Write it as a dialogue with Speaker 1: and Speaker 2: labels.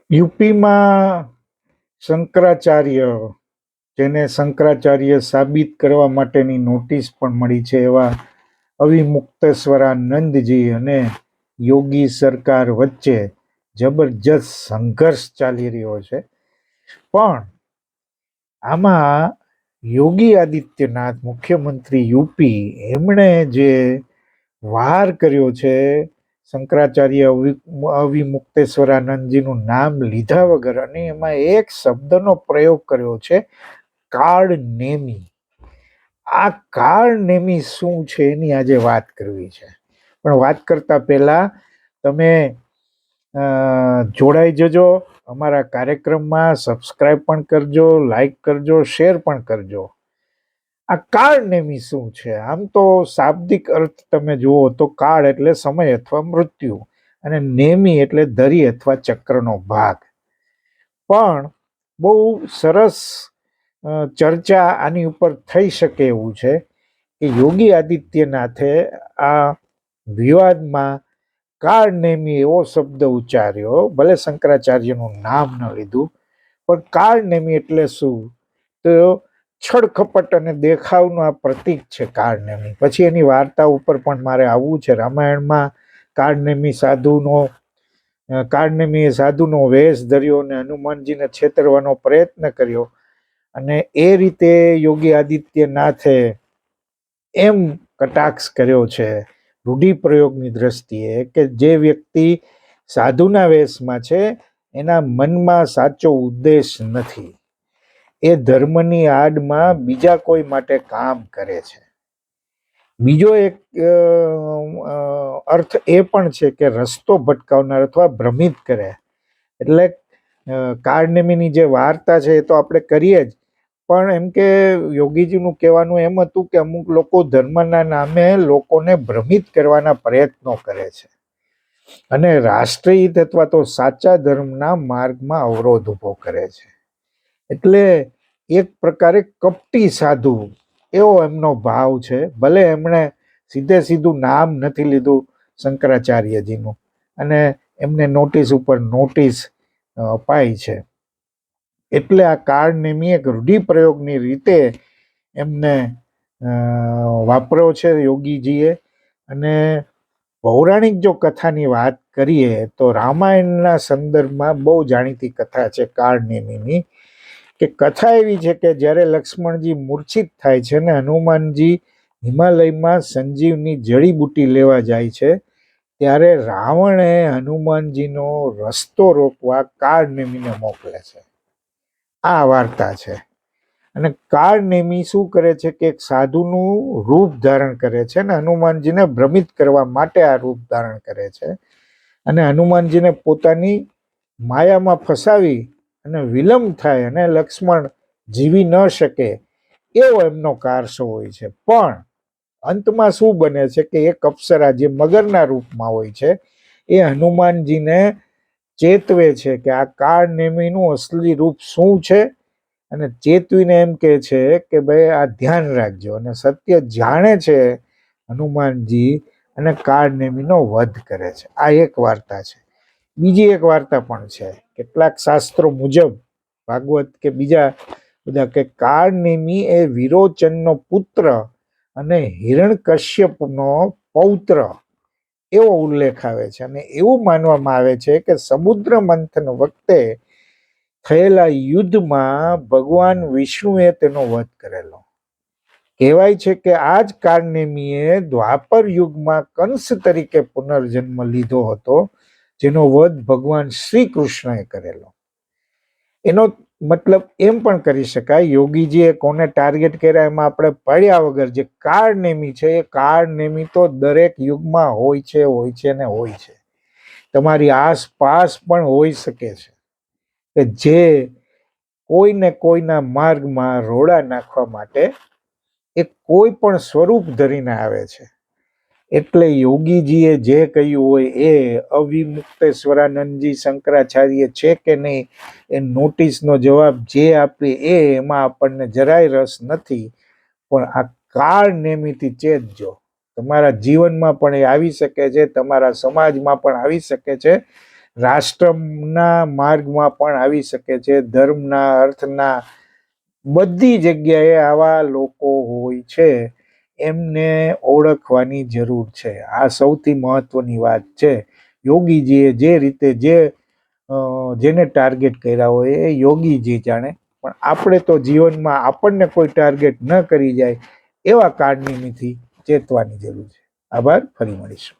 Speaker 1: યુપીમાં શંકરાચાર્ય, જેને શંકરાચાર્ય સાબિત કરવા માટેની નોટિસ પણ મળી છે, એવા અવિમુક્તેશ્વરાનંદજી અને યોગી સરકાર વચ્ચે જબરજસ્ત સંઘર્ષ ચાલી રહ્યો છે. પણ આમાં યોગી આદિત્યનાથ, મુખ્યમંત્રી યુપી, એમણે જે વાર કર્યો છે, શંકરાચાર્ય અવિમુક્તેશ્વરાનંદજીનું નામ લીધા વગર, અને એમાં એક શબ્દનો પ્રયોગ કર્યો છે, કાર્ડ નેમી. આ કાર્ડ નેમી શું છે એની આજે વાત કરવી છે. પણ વાત કરતા પહેલા તમે જોડાઈ જજો અમારા કાર્યક્રમમાં, સબસ્ક્રાઇબ પણ કરજો, લાઈક કરજો, શેર પણ કરજો. આ કાળ નેમી શું છે? આમ તો શાબ્દિક અર્થ તમે જુઓ તો કાળ એટલે સમય અથવા મૃત્યુ, અને નેમી એટલે ધરી અથવા ચક્રનો ભાગ. પણ બહુ સરસ ચર્ચા આની ઉપર થઈ શકે એવું છે કે યોગી આદિત્યનાથે આ વિવાદમાં કાળ નેમી એવો શબ્દ ઉચ્ચાર્યો. ભલે શંકરાચાર્યનું નામ ન લીધું, પણ કાળ નેમી એટલે શું? તો છળકપટ અને દેખાવનું આ પ્રતીક છે કાળનેમી. પછી એની વાર્તા ઉપર પણ મારે આવવું છે. રામાયણમાં કાળનેમીએ સાધુનો વેશ ધર્યો અને હનુમાનજીને છેતરવાનો પ્રયત્ન કર્યો, અને એ રીતે યોગી આદિત્યનાથે એમ કટાક્ષ કર્યો છે રૂઢિપ્રયોગની દ્રષ્ટિએ કે જે વ્યક્તિ સાધુના વેશમાં છે એના મનમાં સાચો ઉદ્દેશ નથી, એ ધર્મની આડમાં બીજા કોઈ માટે કામ કરે છે. બીજો એક અર્થ એ પણ છે કે રસ્તો ભટકાવનાર અથવા ભ્રમિત કરે. એટલે કાળનેમીની જે વાર્તા છે એ તો આપણે કરીએ જ, પણ એમ કે યોગીજીનું કહેવાનું એમ હતું કે અમુક લોકો ધર્મના નામે લોકોને ભ્રમિત કરવાના પ્રયત્નો કરે છે, અને રાષ્ટ્રીય હિત અથવા તો સાચા ધર્મના માર્ગમાં અવરોધ ઊભો કરે છે. એટલે એક પ્રકારે કપટી સાધુ એવો એમનો ભાવ છે. ભલે એમણે સીધું નામ નથી લીધું શંકરાચાર્યજીનું, અને એમને નોટિસ ઉપર નોટિસ અપાઈ છે. એટલે આ કાળનેમી એક રૂઢિપ્રયોગની રીતે એમને વાપર્યો છે યોગીજીએ. અને પૌરાણિક જો કથાની વાત કરીએ તો રામાયણના સંદર્ભમાં બહુ જાણીતી કથા છે કાળનેમીની. કે કથા એવી છે કે જ્યારે લક્ષ્મણજી મૂર્છિત થાય છે ને હનુમાનજી હિમાલયમાં સંજીવની જડીબુટી લેવા જાય છે, ત્યારે રાવણે હનુમાનજીનો રસ્તો રોકવા કાળનેમીને મોકલે છે. આ વાર્તા છે. અને કાળનેમી શું કરે છે કે એક સાધુનું રૂપ ધારણ કરે છે ને હનુમાનજીને ભ્રમિત કરવા માટે આ રૂપ ધારણ કરે છે, અને હનુમાનજીને પોતાની માયામાં ફસાવી અને વિલંબ થાય અને લક્ષ્મણ જીવી ન શકે એવો એમનો કારસો હોય છે. પણ અંતમાં શું બને છે કે એક અપ્સરા જે મગરના રૂપમાં હોય છે એ હનુમાનજીને ચેતવે છે કે આ કાળનેમીનું અસલી રૂપ શું છે, અને ચેતવીને એમ કે છે કે ભાઈ આ ધ્યાન રાખજો. અને સત્ય જાણે છે હનુમાનજી, અને કાળનેમીનો વધ કરે છે. આ એક વાર્તા છે. બીજી એક વાર્તા પણ છે કેટલાક શાસ્ત્રો મુજબ, ભાગવત કે બીજા બધા, કે કાળનેમી એ વિરોચનનો પુત્ર અને હિરણ્યકશ્યપનો પૌત્ર એવો ઉલ્લેખ આવે છે. અને એવું માનવામાં આવે છે કે સમુદ્ર મંથન વખતે થયેલા યુદ્ધમાં ભગવાન વિષ્ણુએ તેનો વધ કરેલો. કહેવાય છે કે આ જ કાળનેમીએ દ્વાપર યુગમાં કંસ તરીકે પુનર્જન્મ લીધો હતો, જેનો વધ ભગવાન શ્રી કૃષ્ણએ કરેલો. એનો મતલબ એમ પણ કરી શકાય યોગીજીએ કોને ટાર્ગેટ કર્યા એમાં આપણે પડ્યા વગર જે કાળનેમી છે એ કાળનેમી તો દરેક યુગમાં હોય છે ને હોય છે. તમારી આસપાસ પણ હોઈ શકે છે કે જે કોઈને કોઈના માર્ગમાં રોડા નાખવા માટે એ કોઈ પણ સ્વરૂપ ધરીને આવે છે. એટલે યોગીજીએ જે કહ્યું હોય એ અવિમુક્તેશ્વરાનંદજી શંકરાચાર્ય છે કે નહીં એ નોટિસનો જવાબ જે આપે એમાં આપણને જરાય રસ નથી. પણ આ કાળનેમીથી ચેતજો. તમારા જીવનમાં પણ એ આવી શકે છે, તમારા સમાજમાં પણ આવી શકે છે, રાષ્ટ્રના માર્ગમાં પણ આવી શકે છે, ધર્મના, અર્થના, બધી જગ્યાએ આવા લોકો હોય છે. એમને ઓળખવાની જરૂર છે. આ સૌથી મહત્વની વાત છે. યોગીજીએ જે રીતે જેને ટાર્ગેટ કર્યા હોય એ યોગીજી જાણે, પણ આપણે તો જીવનમાં આપણને કોઈ ટાર્ગેટ ન કરી જાય એવા કાળનિમિત્તથી ચેતવાની જરૂર છે. આભાર, ફરી મળીશું.